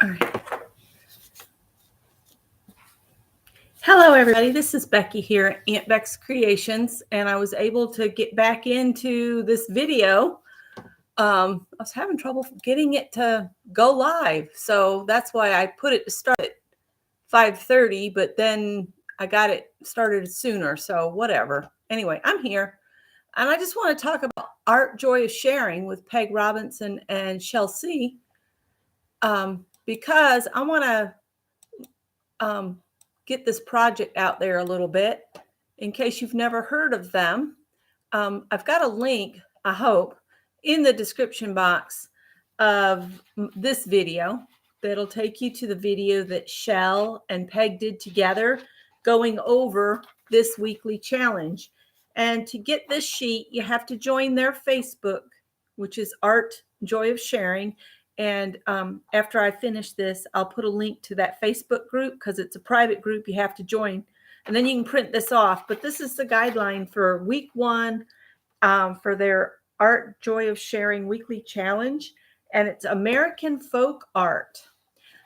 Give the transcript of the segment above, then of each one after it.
All right. Hello, everybody. This is Becky here at Aunt Beck's Creations, and I was able to get back into this video. I was having trouble getting it to go live, so that's why I put it to start at 5:30, but then I got it started sooner, so whatever. Anyway, I'm here, and I just want to talk about Art Joy of Sharing with Peg Robinson and Shel C. Because I want to get this project out there a little bit in case you've never heard of them. I've got a link, I hope, in the description box of this video that'll take you to the video that Shel and Peg did together going over this weekly challenge. And to get this sheet, you have to join their Facebook, which is Art Joy of Sharing. And after I finish this, I'll put a link to that Facebook group because it's a private group you have to join. And then you can print this off. But this is the guideline for week 1 for their Art Joy of Sharing weekly challenge. And it's American folk art.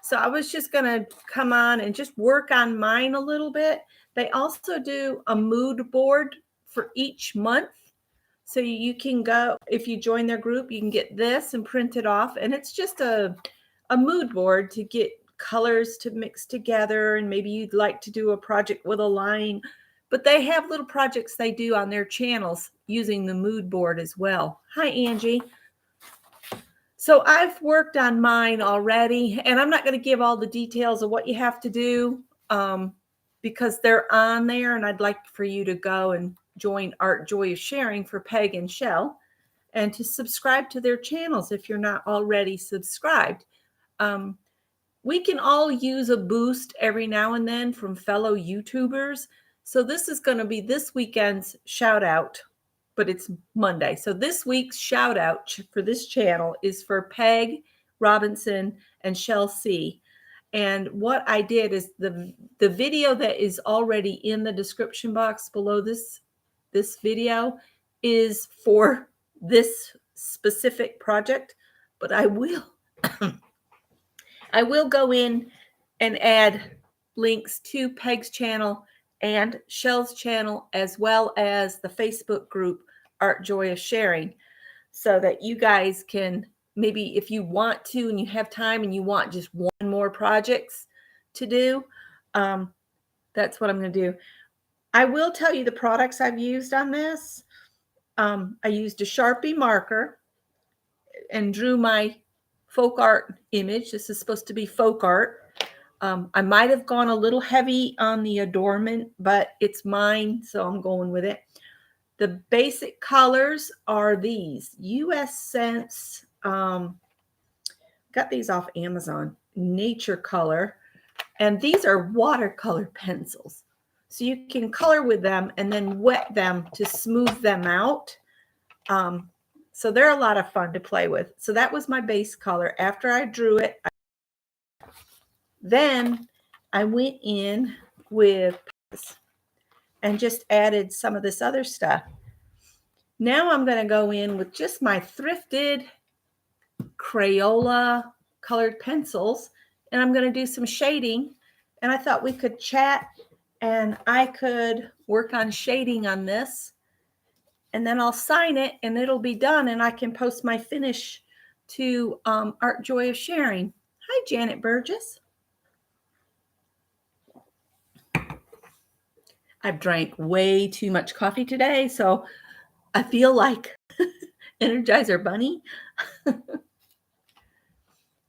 So I was just going to come on and just work on mine a little bit. They also do a mood board for each month. So you can go, if you join their group, you can get this and print it off. And it's just a mood board to get colors to mix together. And maybe you'd like to do a project with a line. But they have little projects they do on their channels using the mood board as well. Hi, Angie. So I've worked on mine already. And I'm not going to give all the details of what you have to do because they're on there. And I'd like for you to go and join Art Joy of Sharing for Peg and Shel, and to subscribe to their channels if you're not already subscribed. We can all use a boost every now and then from fellow YouTubers. So this is going to be this weekend's shout out, but it's Monday. So this week's shout out for this channel is for Peg Robinson and Shel C. And what I did is the video that is already in the description box below this video is for this specific project, but I will go in and add links to Peg's channel and Shel's channel, as well as the Facebook group Art Joy of Sharing, so that you guys can, maybe if you want to and you have time and you want just one more projects to do, that's what I'm going to do. I will tell you the products I've used on this. I used a Sharpie marker and drew my folk art image. This is supposed to be folk art. I might have gone a little heavy on the adornment, but it's mine, so I'm going with it. The basic colors are these. US Scents. Got these off Amazon. Nature Color. And these are watercolor pencils. So you can color with them and then wet them to smooth them out. So they're a lot of fun to play with. So that was my base color. After I drew it, then I went in with and just added some of this other stuff. Now I'm going to go in with just my thrifted Crayola colored pencils, and I'm going to do some shading. And I thought we could chat and I could work on shading on this, and then I'll sign it and it'll be done, and I can post my finish to Art Joy of Sharing. Hi, Janet Burgess. I've drank way too much coffee today, so I feel like Energizer Bunny.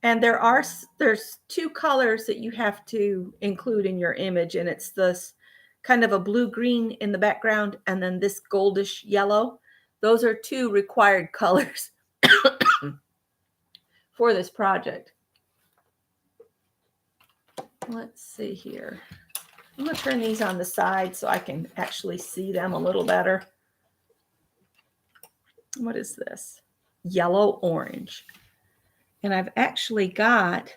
And there's 2 colors that you have to include in your image, and it's this kind of a blue-green in the background and then this goldish yellow. Those are 2 required colors for this project. Let's see here. I'm going to turn these on the side so I can actually see them a little better. What is this? Yellow orange. And I've actually got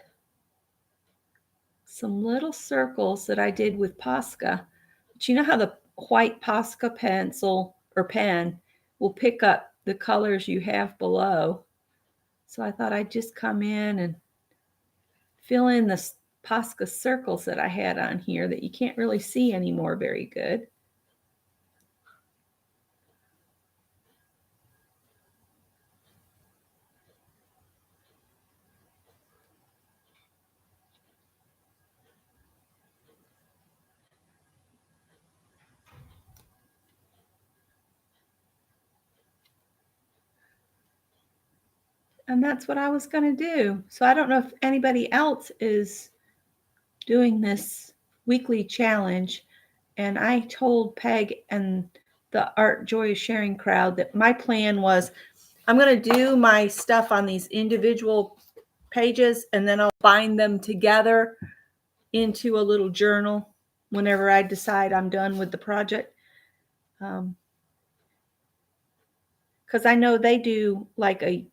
some little circles that I did with Posca. But you know how the white Posca pencil or pen will pick up the colors you have below. So I thought I'd just come in and fill in the Posca circles that I had on here that you can't really see anymore very good. And that's what I was going to do. So I don't know if anybody else is doing this weekly challenge. And I told Peg and the Art Joy Sharing crowd that my plan was I'm going to do my stuff on these individual pages, and then I'll bind them together into a little journal whenever I decide I'm done with the project. Because I know they do like a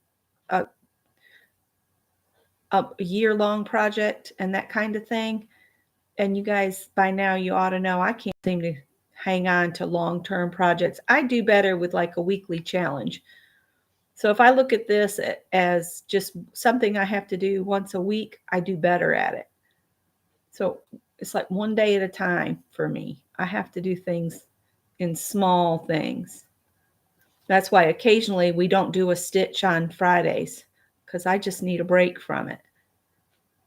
year-long project and that kind of thing. And you guys, by now, you ought to know I can't seem to hang on to long-term projects. I do better with like a weekly challenge. So if I look at this as just something I have to do once a week, I do better at it. So it's like one day at a time for me. I have to do things in small things. That's why occasionally we don't do a stitch on Fridays, because I just need a break from it.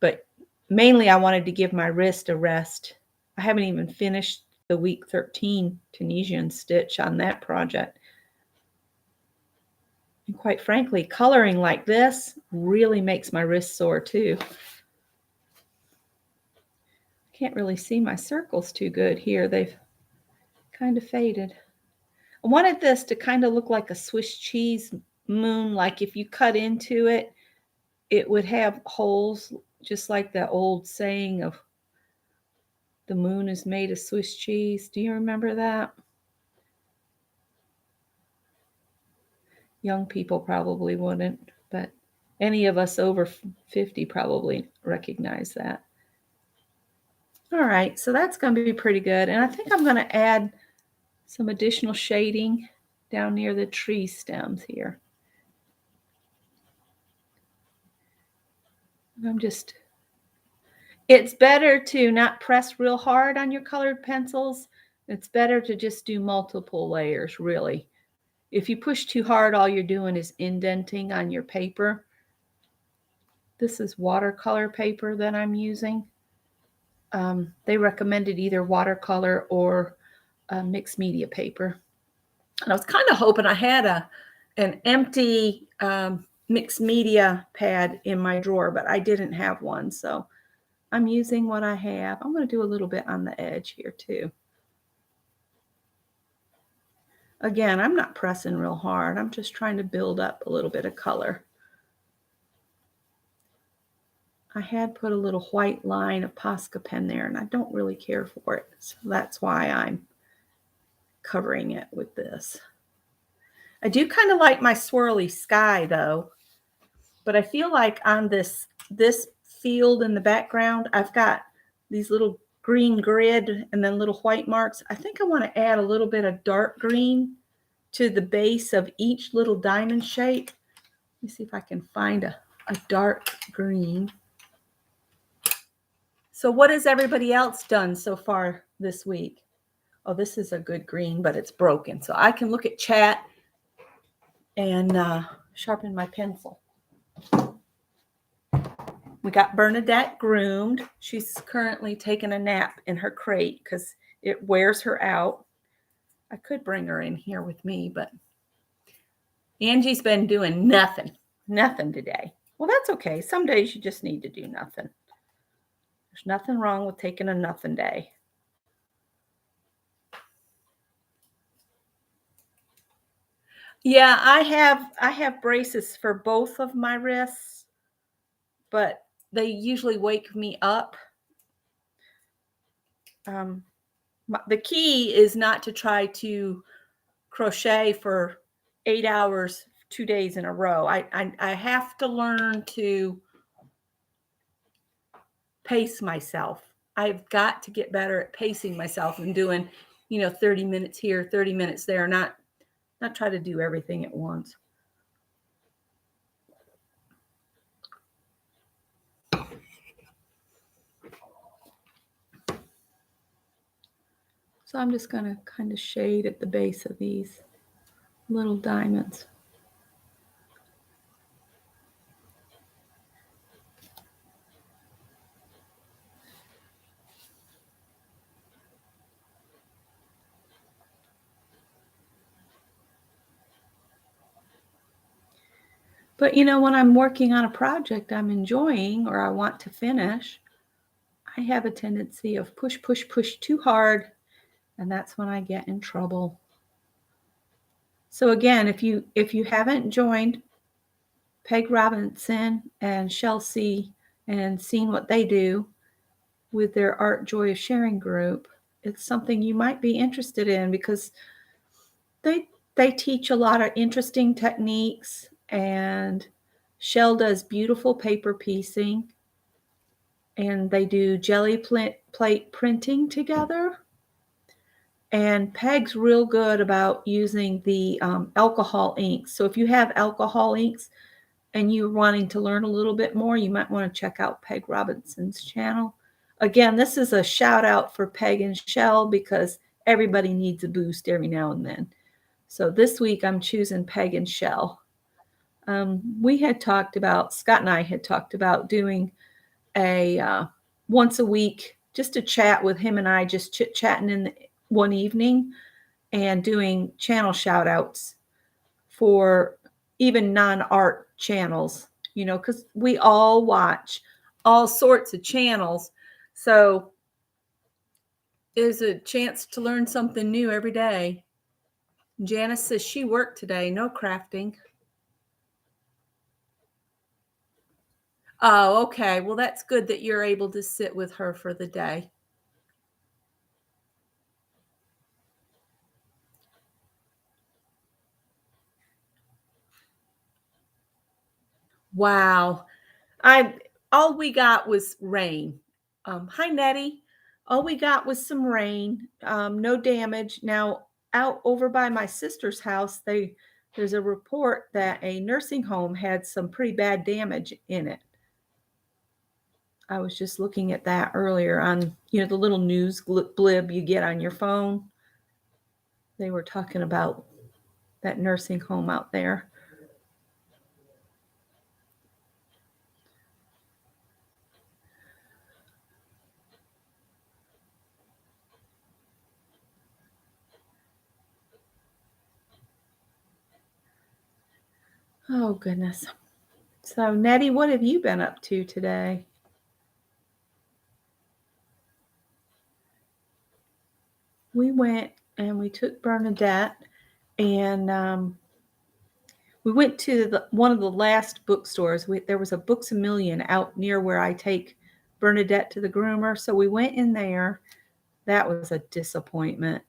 But mainly I wanted to give my wrist a rest. I haven't even finished the week 13 Tunisian stitch on that project. And quite frankly, coloring like this really makes my wrist sore too. Can't really see my circles too good here. They've kind of faded. I wanted this to kind of look like a Swiss cheese moon. Like if you cut into it, it would have holes, just like the old saying of the moon is made of Swiss cheese. Do you remember that? Young people probably wouldn't, but any of us over 50 probably recognize that. All right, so that's going to be pretty good. And I think I'm going to add some additional shading down near the tree stems here. It's better to not press real hard on your colored pencils. It's better to just do multiple layers, really. If you push too hard, all you're doing is indenting on your paper. This is watercolor paper that I'm using. They recommended either watercolor or mixed media paper. And I was kind of hoping I had an empty mixed media pad in my drawer, but I didn't have one. So I'm using what I have. I'm going to do a little bit on the edge here too. Again, I'm not pressing real hard. I'm just trying to build up a little bit of color. I had put a little white line of Posca pen there, and I don't really care for it. So that's why I'm covering it with this. I do kind of like my swirly sky though, but I feel like on this field in the background, I've got these little green grid and then little white marks. I think I want to add a little bit of dark green to the base of each little diamond shape. Let me see if I can find a dark green. So what has everybody else done so far this week? Oh, this is a good green, but it's broken. So I can look at chat and sharpen my pencil. We got Bernadette groomed. She's currently taking a nap in her crate because it wears her out. I could bring her in here with me, but Angie's been doing nothing today. Well, that's okay. Some days you just need to do nothing. There's nothing wrong with taking a nothing day. Yeah, I have braces for both of my wrists, but they usually wake me up. The key is not to try to crochet for 8 hours, 2 days in a row. I have to learn to pace myself. I've got to get better at pacing myself and doing, 30 minutes here, 30 minutes there, not try to do everything at once. So I'm just going to kind of shade at the base of these little diamonds. But when I'm working on a project I'm enjoying or I want to finish, I have a tendency of push, push, push too hard, and that's when I get in trouble. So again, if you haven't joined Peg Robinson and Chelsea and seen what they do with their Art Joy of Sharing group, it's something you might be interested in because they teach a lot of interesting techniques, and Shell does beautiful paper piecing, and they do jelly plate printing together. And Peg's real good about using the alcohol inks. So if you have alcohol inks and you're wanting to learn a little bit more, you might want to check out Peg Robinson's channel. Again, this is a shout out for Peg and Shell because everybody needs a boost every now and then. So this week I'm choosing Peg and Shell. Scott and I had talked about doing a once a week, just a chat with him and I, just chit-chatting in one evening and doing channel shout outs for even non-art channels, because we all watch all sorts of channels. So there's a chance to learn something new every day. Janice says she worked today, no crafting. Oh, okay. Well, that's good that you're able to sit with her for the day. Wow. All we got was rain. Hi, Nettie. All we got was some rain, no damage. Now, out over by my sister's house, there's a report that a nursing home had some pretty bad damage in it. I was just looking at that earlier on, the little news blib you get on your phone. They were talking about that nursing home out there. Oh, goodness. So, Nettie, what have you been up to today? We went and we took Bernadette, and we went to one of the last bookstores. There was a Books A Million out near where I take Bernadette to the groomer. So we went in there. That was a disappointment.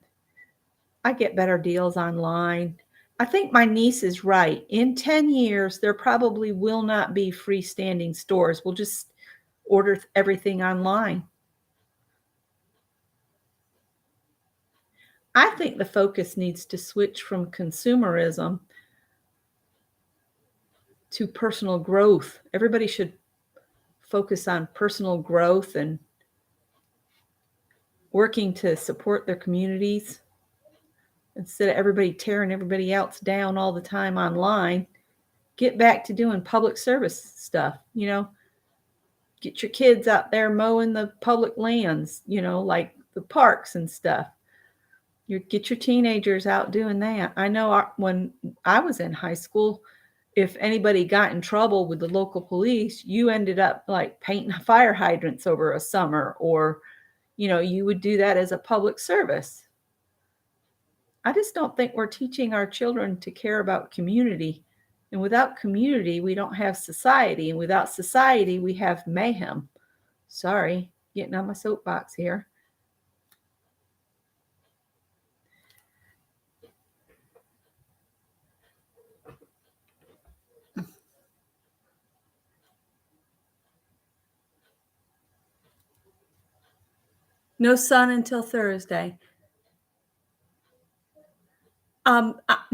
I get better deals online. I think my niece is right. In 10 years, there probably will not be freestanding stores. We'll just order everything online. I think the focus needs to switch from consumerism to personal growth. Everybody should focus on personal growth and working to support their communities instead of everybody tearing everybody else down all the time online. Get back to doing public service stuff, get your kids out there mowing the public lands, like the parks and stuff. Get your teenagers out doing that. I know when I was in high school, if anybody got in trouble with the local police, you ended up like painting fire hydrants over a summer, or you would do that as a public service. I just don't think we're teaching our children to care about community. And without community, we don't have society. And without society, we have mayhem. Sorry, getting on my soapbox here. No sun until Thursday.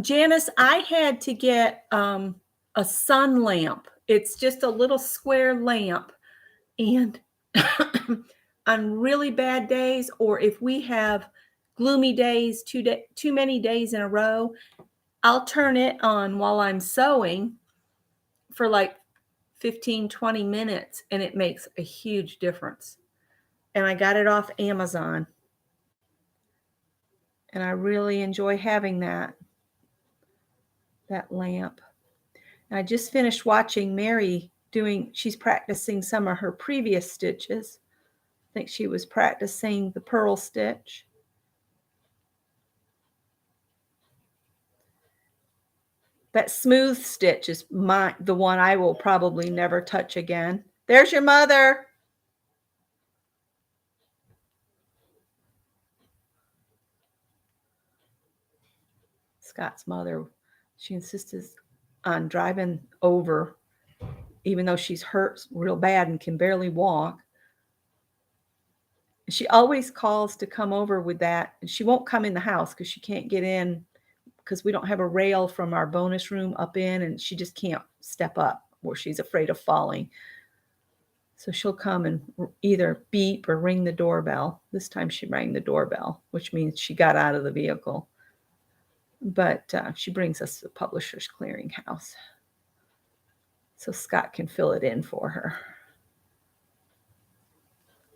Janice, I had to get a sun lamp. It's just a little square lamp. And on really bad days, or if we have gloomy days, too many days in a row, I'll turn it on while I'm sewing for like 15, 20 minutes, and it makes a huge difference. And I got it off Amazon. And I really enjoy having that lamp. And I just finished watching Mary she's practicing some of her previous stitches. I think she was practicing the purl stitch. That smooth stitch is the one I will probably never touch again. There's your mother. Scott's mother, she insisted on driving over, even though she's hurt real bad and can barely walk. She always calls to come over with that. And she won't come in the house because she can't get in because we don't have a rail from our bonus room up in, and she just can't step up or she's afraid of falling. So she'll come and either beep or ring the doorbell. This time she rang the doorbell, which means she got out of the vehicle. But she brings us to the Publishers Clearinghouse so Scott can fill it in for her.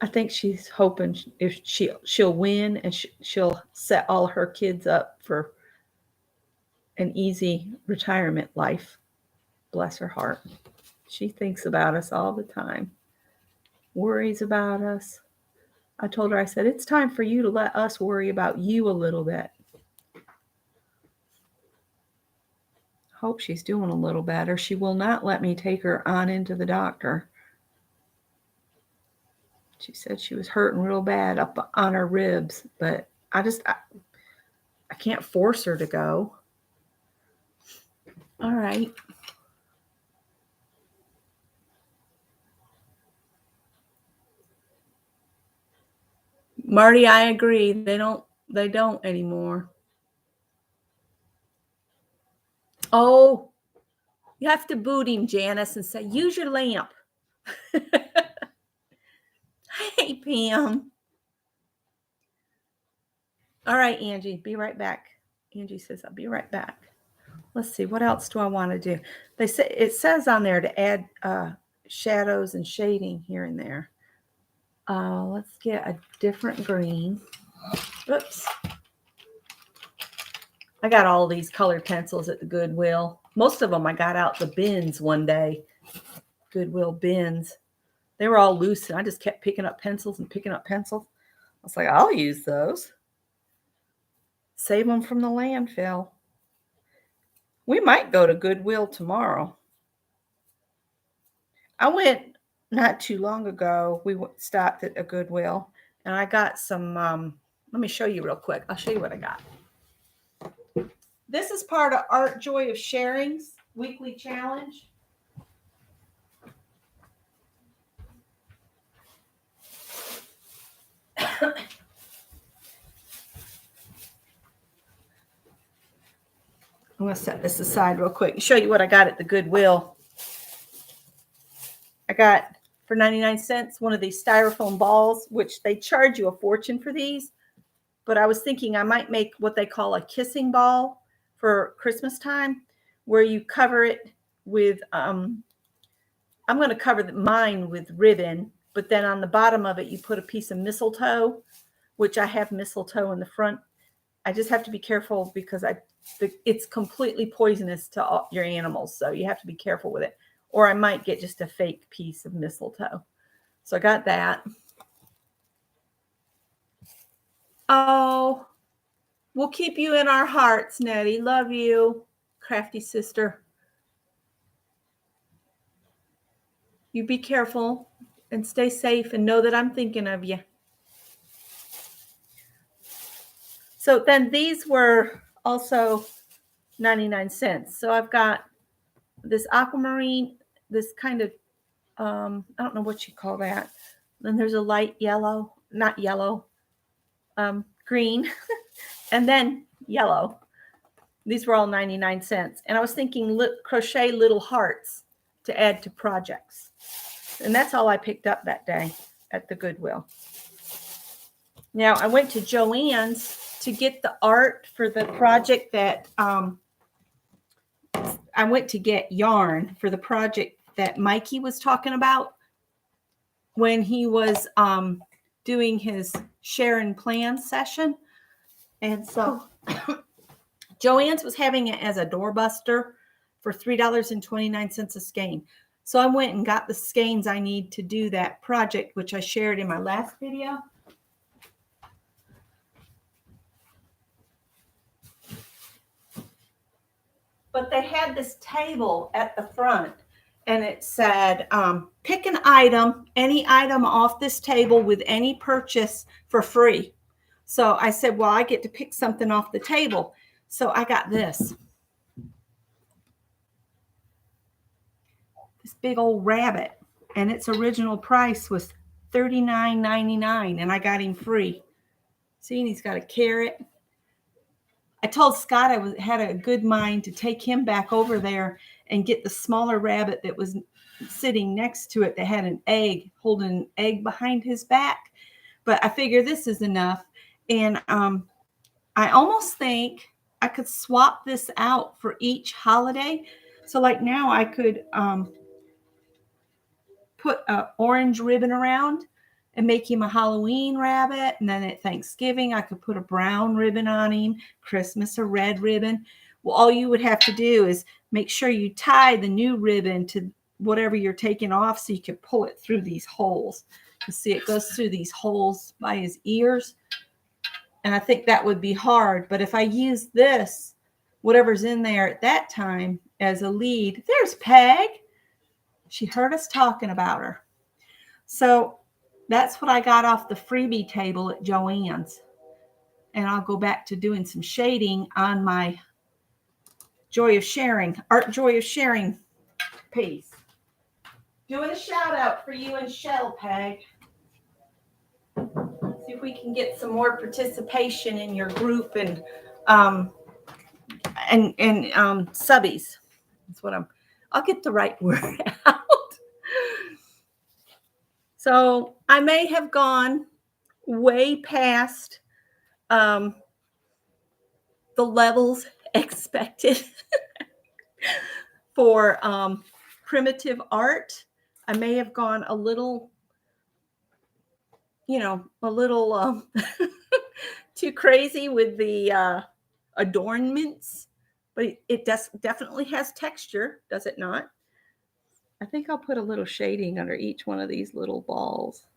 I think she's hoping if she'll win and she'll set all her kids up for an easy retirement life. Bless her heart. She thinks about us all the time, worries about us. I told her, I said, it's time for you to let us worry about you a little bit. Hope she's doing a little better. She will not let me take her on into the doctor. She said she was hurting real bad up on her ribs, but I can't force her to go. All right. Marty, I agree. They don't anymore. Oh, you have to boot him, Janice, and say, use your lamp. Hey, Pam. All right, Angie, be right back. Angie says, I'll be right back. Let's see, what else do I want to do? It says on there to add shadows and shading here and there. Let's get a different green. Oops. I got all these colored pencils at the Goodwill. Most of them I got out the bins one day. Goodwill bins. They were all loose, and I just kept picking up pencils and picking up pencils. I was like, I'll use those. Save them from the landfill. We might go to Goodwill tomorrow. I went not too long ago. We stopped at a Goodwill, and I got some, let me show you real quick. I'll show you what I got. This is part of Art Joy of Sharing's weekly challenge. I'm going to set this aside real quick and show you what I got at the Goodwill. I got, for 99 cents, one of these styrofoam balls, which they charge you a fortune for these. But I was thinking I might make what they call a kissing ball for Christmas time, where you cover it with, I'm going to cover mine with ribbon, but then on the bottom of it, you put a piece of mistletoe, which I have mistletoe in the front. I just have to be careful because it's completely poisonous to all your animals. So you have to be careful with it. Or I might get just a fake piece of mistletoe. So I got that. Oh, we'll keep you in our hearts, Nettie. Love you, crafty sister. You be careful and stay safe and know that I'm thinking of you. So then these were also 99 cents. So I've got this aquamarine, this kind of, I don't know what you call that. Then there's a light yellow, not yellow, green, and then yellow. These were all 99 cents. And I was thinking crochet little hearts to add to projects. And that's all I picked up that day at the Goodwill. Now, I went to Joann's to get the art for the project that I went to get yarn for the project that Mikey was talking about when he was doing his share and plan session. And so Joann's was having it as a doorbuster for $3.29 a skein. So I went and got the skeins I need to do that project, which I shared in my last video. But they had this table at the front, and it said, pick an item, any item off this table with any purchase for free. So I said, well, I get to pick something off the table. So I got this big old rabbit, and its original price was $39.99, and I got him free. See, and he's got a carrot. I told Scott I had a good mind to take him back over there and get the smaller rabbit that was sitting next to it that had an egg, holding an egg behind his back. But I figure this is enough. And I almost think I could swap this out for each holiday. So like now I could put an orange ribbon around and make him a Halloween rabbit. And then at Thanksgiving, I could put a brown ribbon on him, Christmas, a red ribbon. Well, all you would have to do is make sure you tie the new ribbon to whatever you're taking off so you can pull it through these holes. You see, it goes through these holes by his ears. And I think that would be hard. But if I use this, whatever's in there at that time as a lead, there's Peg. She heard us talking about her. So that's what I got off the freebie table at Joann's. And I'll go back to doing some shading on my Joy of Sharing, Art Joy of Sharing piece. Doing a shout out for you and Shell, Peg. See if we can get some more participation in your group and subbies. That's what I'll get the right word out. So I may have gone way past the levels expected for primitive art. I may have gone a little, too crazy with the adornments, but it definitely has texture, does it not? I think I'll put a little shading under each one of these little balls.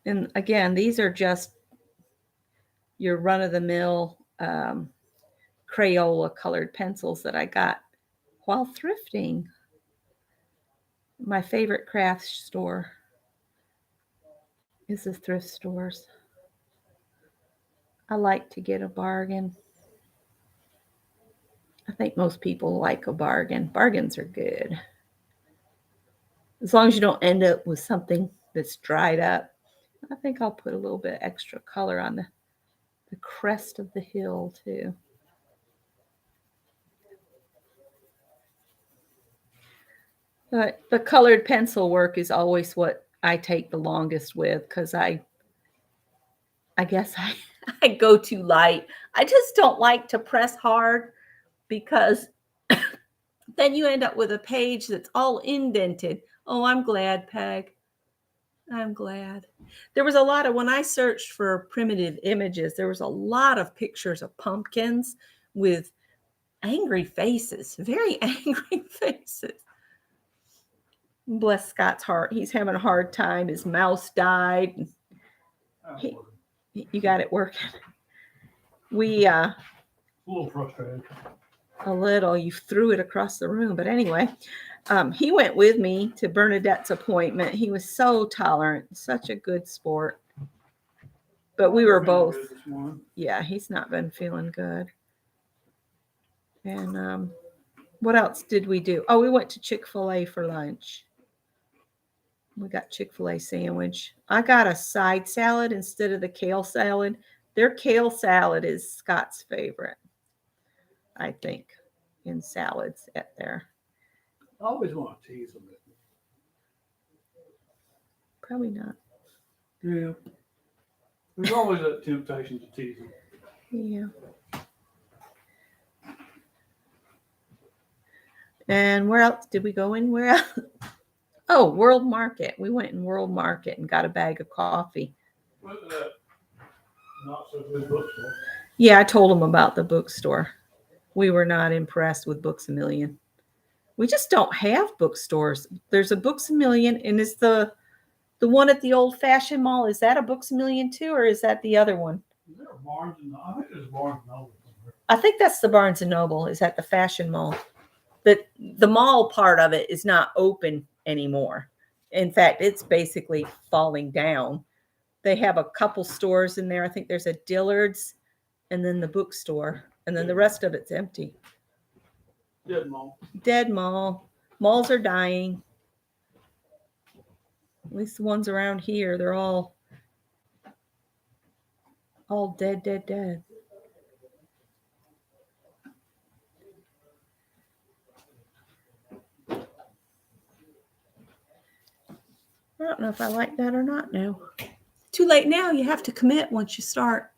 And again, these are just your run-of-the-mill Crayola colored pencils that I got while thrifting. My favorite craft store is the thrift stores. I like to get a bargain. I think most people like a bargain. Bargains are good. As long as you don't end up with something that's dried up. I think I'll put a little bit extra color on the crest of the hill too. But the colored pencil work is always what I take the longest with because I guess I go too light. I just don't like to press hard because then you end up with a page that's all indented. Oh, I'm glad, Peg. I'm glad. There was a lot of, when I searched for primitive images, there was a lot of pictures of pumpkins with angry faces, very angry faces. Bless Scott's heart. He's having a hard time. His mouse died. You got it working. We, a little frustrated. A little. You threw it across the room. But anyway, he went with me to Bernadette's appointment. He was so tolerant, such a good sport. But we were both. Yeah, he's not been feeling good. And what else did we do? Oh, we went to Chick-fil-A for lunch. We got Chick-fil-A sandwich. I got a side salad instead of the kale salad. Their kale salad is Scott's favorite, I think, in salads at there. I always want to tease them. Probably not. Yeah. There's always that temptation to tease them. Yeah. And where else did we go in? Where else? Oh, World Market. We went in World Market and got a bag of coffee. Went to that not so good bookstore. Yeah, I told them about the bookstore. We were not impressed with Books a Million. We just don't have bookstores. There's a Books a Million, and is the one at the Old Fashioned Mall, is that a Books a Million too, or is that the other one? Is there a Barnes and I think there's Barnes and Noble somewhere. I think that's the Barnes and Noble, is at the Fashion Mall. The mall part of it is not open anymore. In fact, it's basically falling down. They have a couple stores in there. I think there's a Dillard's and then the bookstore, and then the rest of it's empty. Dead mall. Dead mall. Malls are dying. At least the ones around here, they're all dead, dead, dead. I don't know if I like that or not now. Too late now. You have to commit once you start.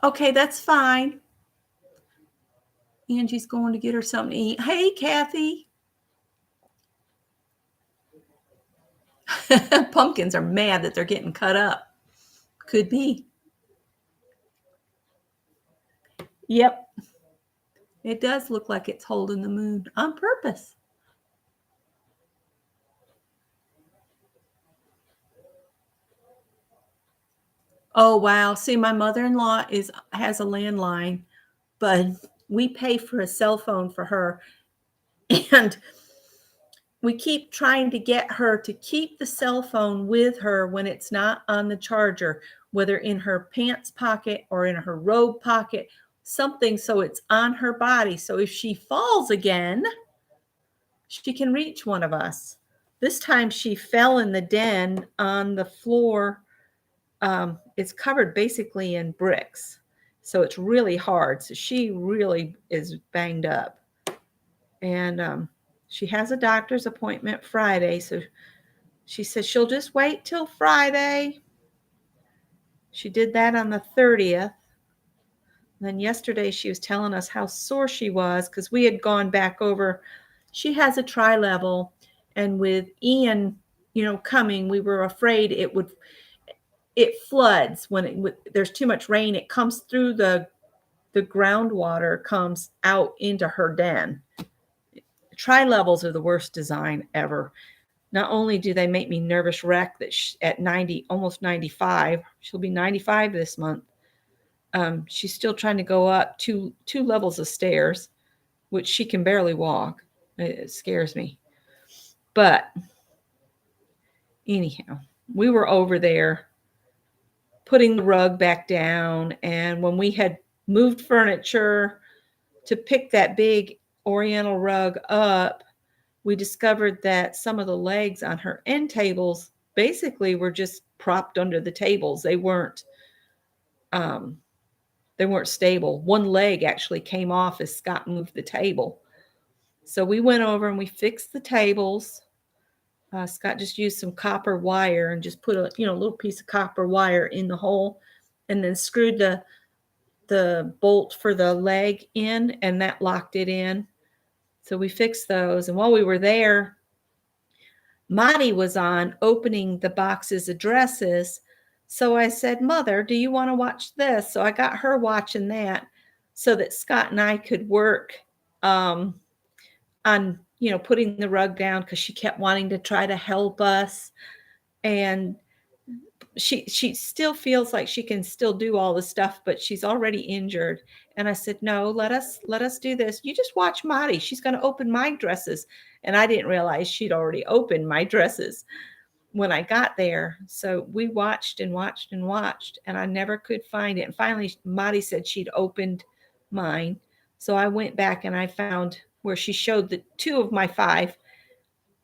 Okay, that's fine. Angie's going to get her something to eat. Hey, Kathy. Pumpkins are mad that they're getting cut up. Could be. Yep. It does look like it's holding the moon on purpose. Oh, wow. See, my mother-in-law has a landline, but we pay for a cell phone for her. And we keep trying to get her to keep the cell phone with her when it's not on the charger, whether in her pants pocket or in her robe pocket, something so it's on her body. So if she falls again, she can reach one of us. This time she fell in the den on the floor. It's covered basically in bricks. So it's really hard. So she really is banged up. And she has a doctor's appointment Friday. So she says she'll just wait till Friday. She did that on the 30th. And then yesterday she was telling us how sore she was because we had gone back over. She has a tri-level. And with Ian, coming, we were afraid it floods when there's too much rain. It comes through the groundwater, comes out into her den. Tri-levels are the worst design ever. Not only do they make me nervous wreck that at 90, almost 95, she'll be 95 this month. She's still trying to go up two levels of stairs, which she can barely walk. It scares me. But anyhow, we were over there putting the rug back down. And when we had moved furniture to pick that big Oriental rug up, we discovered that some of the legs on her end tables basically were just propped under the tables. They weren't stable. One leg actually came off as Scott moved the table. So we went over and we fixed the tables. Scott just used some copper wire and just put a little piece of copper wire in the hole, and then screwed the bolt for the leg in, and that locked it in. So we fixed those. And while we were there, Maddie was on opening the boxes of dresses. So I said, Mother, do you want to watch this? So I got her watching that so that Scott and I could work on putting the rug down, because she kept wanting to try to help us. And she still feels like she can still do all the stuff, but she's already injured. And I said, no, let us do this. You just watch Maddie. She's going to open my dresses. And I didn't realize she'd already opened my dresses when I got there. So we watched and watched and watched, and I never could find it. And finally, Maddie said she'd opened mine. So I went back and I found where she showed the 2 of my 5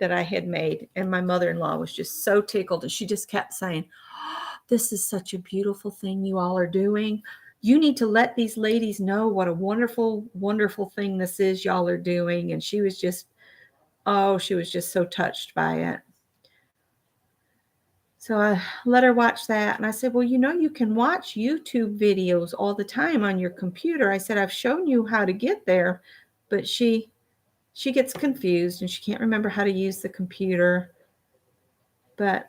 that I had made. And my mother-in-law was just so tickled. And she just kept saying, oh, this is such a beautiful thing you all are doing. You need to let these ladies know what a wonderful, wonderful thing this is y'all are doing. And she was just Oh, she was just so touched by it. So I let her watch that. And I said, well, you can watch YouTube videos all the time on your computer. I said, I've shown you how to get there, but she gets confused and she can't remember how to use the computer. But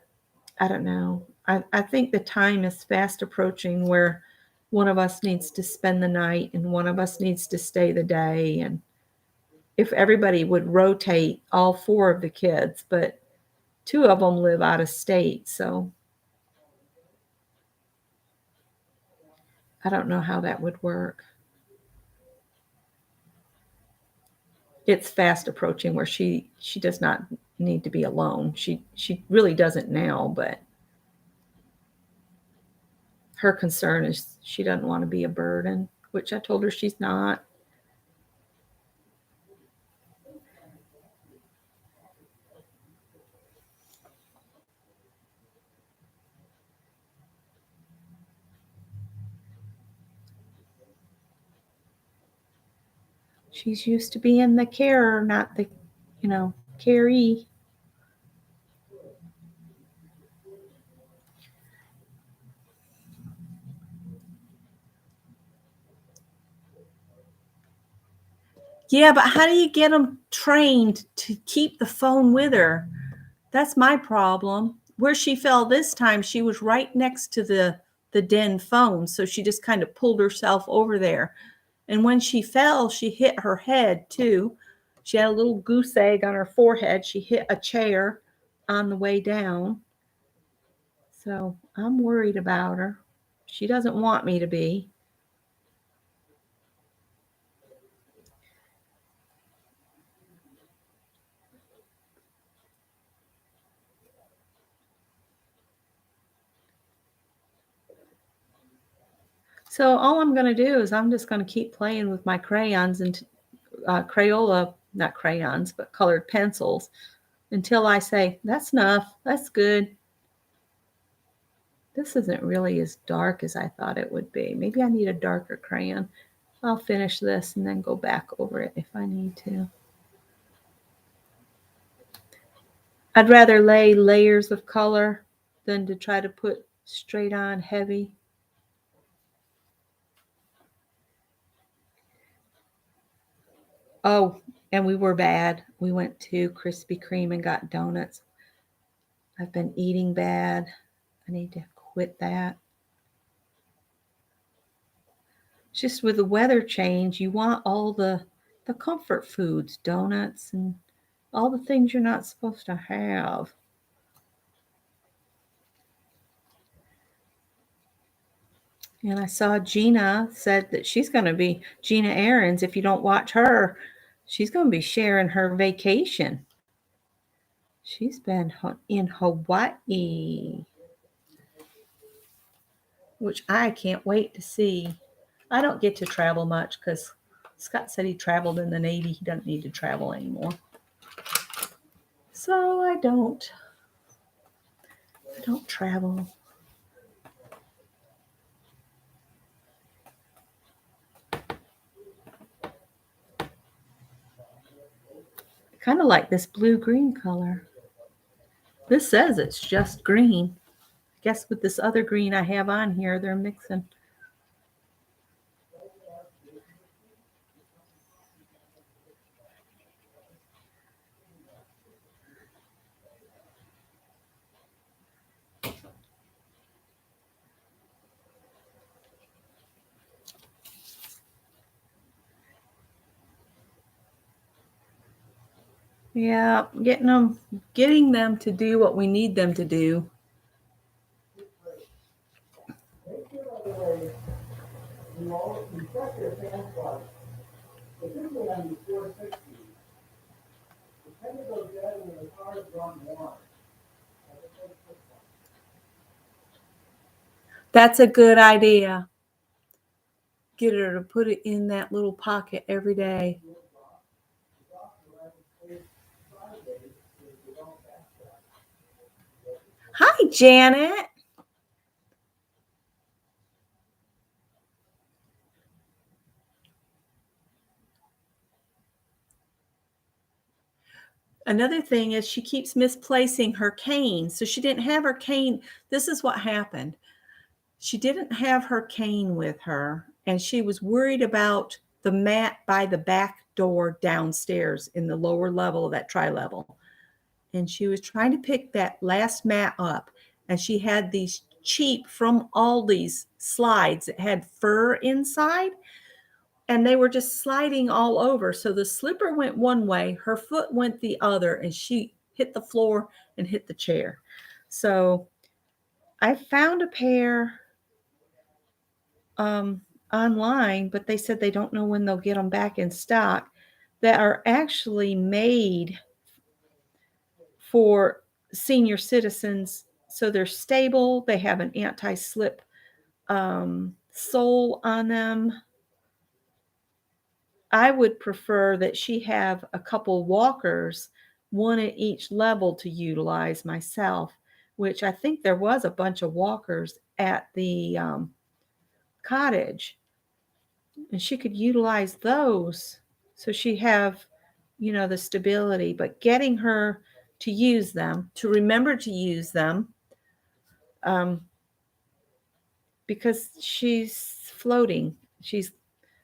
I don't know. I think the time is fast approaching where one of us needs to spend the night and one of us needs to stay the day. And if everybody would rotate all four of the kids, but two of them live out of state. So I don't know how that would work. It's fast approaching where she does not need to be alone. She really doesn't now, but her concern is she doesn't want to be a burden, which I told her she's not. She's used to being the carer, not the, caree. Yeah, but how do you get them trained to keep the phone with her? That's my problem. Where she fell this time, she was right next to the den phone, so she just kind of pulled herself over there. And when she fell, she hit her head too. She had a little goose egg on her forehead. She hit a chair on the way down. So I'm worried about her. She doesn't want me to be. So all I'm going to do is I'm just going to keep playing with my crayons and Crayola, not crayons, but colored pencils until I say, that's enough, that's good. This isn't really as dark as I thought it would be. Maybe I need a darker crayon. I'll finish this and then go back over it if I need to. I'd rather lay layers of color than to try to put straight on heavy. Oh, and we were bad. We went to Krispy Kreme and got donuts. I've been eating bad. I need to quit that. Just with the weather change, you want all the comfort foods, donuts and all the things you're not supposed to have. And I saw Gina said that she's going to be, Gina Aarons, if you don't watch her, she's going to be sharing her vacation. She's been in Hawaii, which I can't wait to see. I don't get to travel much because Scott said he traveled in the Navy. He doesn't need to travel anymore. So I don't travel. Kind of like this blue-green color. This says it's just green. I guess with this other green I have on here, they're mixing. Yeah, getting them to do what we need them to do. That's a good idea. Get her to put it in that little pocket every day. Hi, Janet. Another thing is she keeps misplacing her cane. So she didn't have her cane. This is what happened. She didn't have her cane with her, and she was worried about the mat by the back door downstairs in the lower level of that tri-level. And she was trying to pick that last mat up, and she had these cheap from Aldi's slides that had fur inside, and they were just sliding all over. So the slipper went one way, her foot went the other, and she hit the floor and hit the chair. So I found a pair online, but they said they don't know when they'll get them back in stock, that are actually made for senior citizens. So they're stable. They have an anti-slip sole on them. I would prefer that she have a couple walkers, one at each level, to utilize myself, which I think there was a bunch of walkers at the cottage, and she could utilize those so she have, the stability. But getting her to use them, to remember to use them, because she's floating.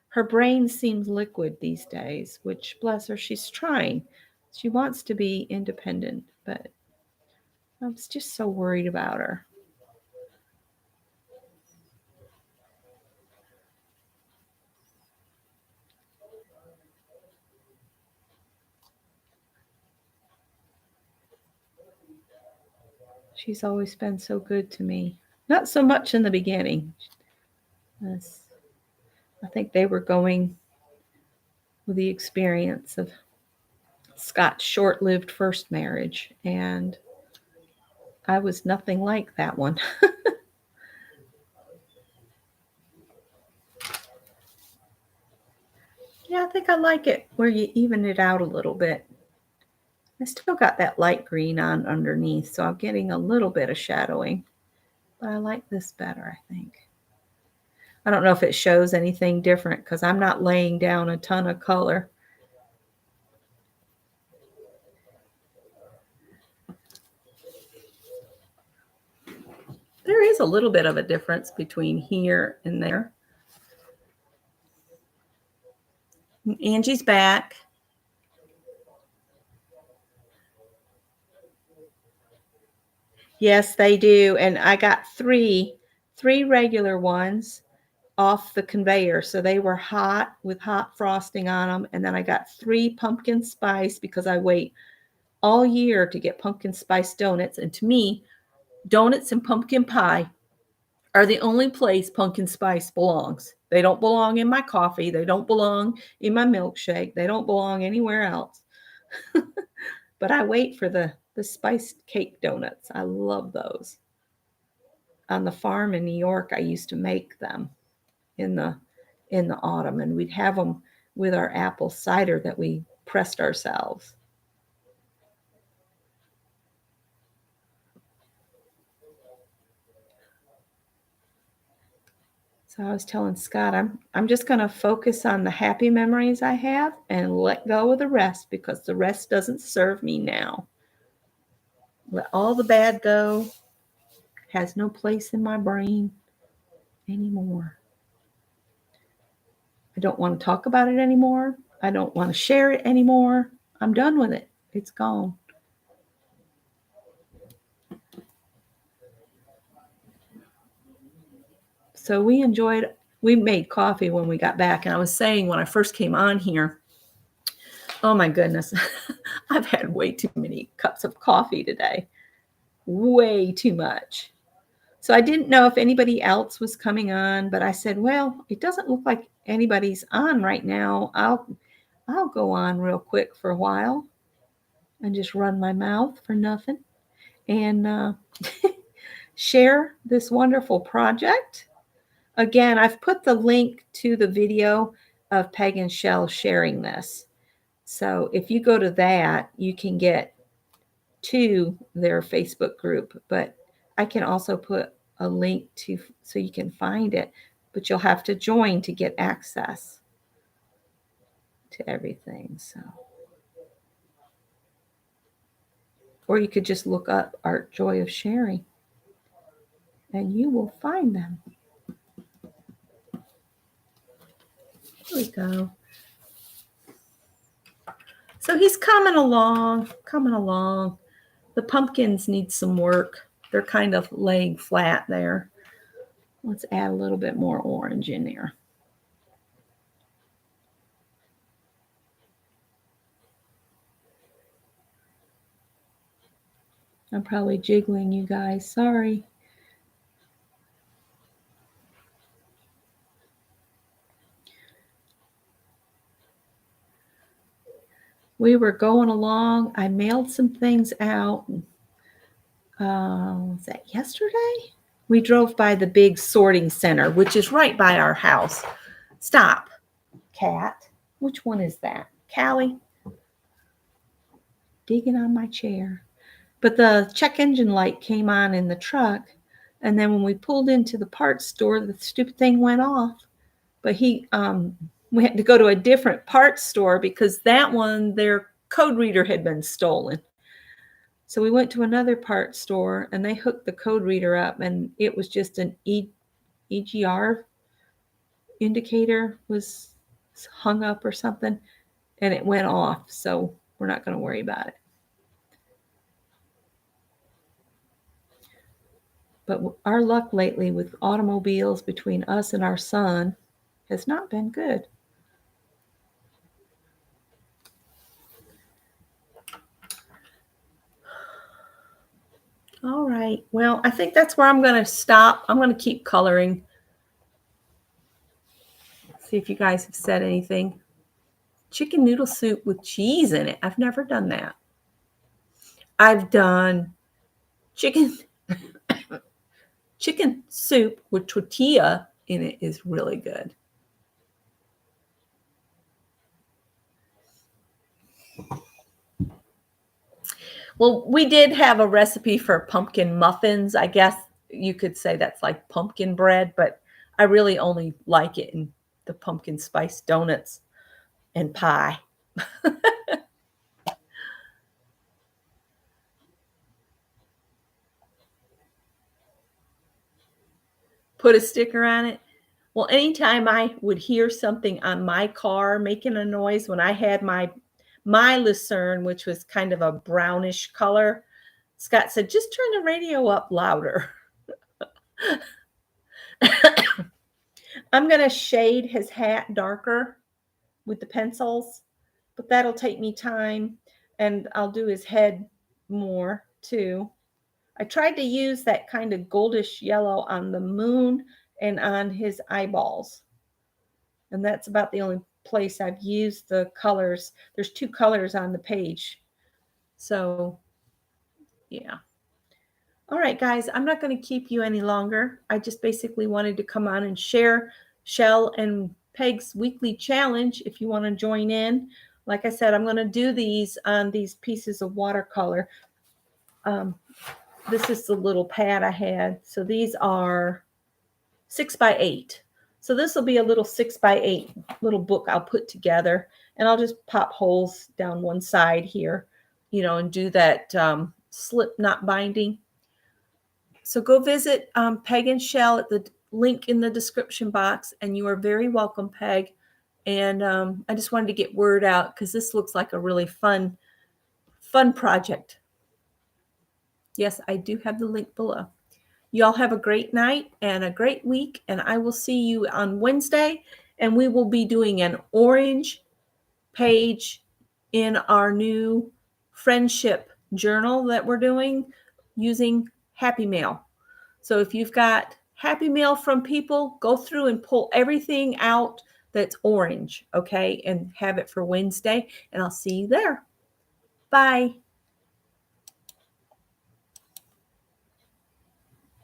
Her brain seems liquid these days, which, bless her, she's trying. She wants to be independent, but I was just so worried about her. She's always been so good to me. Not so much in the beginning. I think they were going with the experience of Scott's short-lived first marriage, and I was nothing like that one. Yeah, I think I like it where you even it out a little bit. I still got that light green on underneath, so I'm getting a little bit of shadowing, but I like this better, I think. I don't know if it shows anything different because I'm not laying down a ton of color. There is a little bit of a difference between here and there. Angie's back. Yes, they do. And I got three regular ones off the conveyor. So they were hot with hot frosting on them. And then I got 3 pumpkin spice because I wait all year to get pumpkin spice donuts. And to me, donuts and pumpkin pie are the only place pumpkin spice belongs. They don't belong in my coffee. They don't belong in my milkshake. They don't belong anywhere else. But I wait for the spiced cake donuts. I love those. On the farm in New York, I used to make them in the autumn, and we'd have them with our apple cider that we pressed ourselves. So I was telling Scott, I'm just going to focus on the happy memories I have and let go of the rest, because the rest doesn't serve me now. Let all the bad go. Has no place in my brain anymore. I don't want to talk about it anymore. I don't want to share it anymore. I'm done with it. It's gone. So we made coffee when we got back. And I was saying when I first came on here, oh my goodness, I've had way too many cups of coffee today. Way too much. So I didn't know if anybody else was coming on, but I said, well, it doesn't look like anybody's on right now. I'll go on real quick for a while and just run my mouth for nothing and share this wonderful project. Again, I've put the link to the video of Peg and Shell sharing this. So if you go to that, you can get to their Facebook group. But I can also put a link to so you can find it. But you'll have to join to get access to everything. So Or you could just look up Art Joy of Sharing and you will find them. Here we go. So he's coming along. The pumpkins need some work. They're kind of laying flat there. Let's add a little bit more orange in there. I'm probably jiggling you guys. Sorry. We were going along. I mailed some things out. Was that yesterday? We drove by the big sorting center, which is right by our house. Stop, cat. Which one is that? Callie? Digging on my chair. But the check engine light came on in the truck. And then when we pulled into the parts store, the stupid thing went off. But we had to go to a different parts store because that one, their code reader had been stolen. So we went to another parts store and they hooked the code reader up and it was just an EGR indicator was hung up or something and it went off. So we're not going to worry about it. But our luck lately with automobiles between us and our son has not been good. All right. Well, I think that's where I'm going to stop. I'm going to keep coloring. See if you guys have said anything. Chicken noodle soup with cheese in it. I've never done that. I've done chicken soup with tortilla in it is really good. Well, we did have a recipe for pumpkin muffins. I guess you could say that's like pumpkin bread, but I really only like it in the pumpkin spice donuts and pie. Put a sticker on it. Well, anytime I would hear something on my car making a noise when I had my Lucerne, which was kind of a brownish color, Scott said, just turn the radio up louder. I'm going to shade his hat darker with the pencils, but that'll take me time, and I'll do his head more too. I tried to use that kind of goldish yellow on the moon and on his eyeballs. And that's about the only place I've used the colors. There's 2 colors on the page. So, yeah. All right, guys, I'm not going to keep you any longer. I just basically wanted to come on and share Shell and Peg's weekly challenge if you want to join in. Like I said, I'm going to do these on these pieces of watercolor. This is the little pad I had. So these are 6x8. So this will be a little 6x8 little book I'll put together. And I'll just pop holes down one side here, and do that slip knot binding. So go visit Peg and Shell at the link in the description box. And you are very welcome, Peg. And I just wanted to get word out because this looks like a really fun project. Yes, I do have the link below. Y'all have a great night and a great week. And I will see you on Wednesday. And we will be doing an orange page in our new friendship journal that we're doing using Happy Mail. So if you've got Happy Mail from people, go through and pull everything out that's orange, okay? And have it for Wednesday. And I'll see you there. Bye.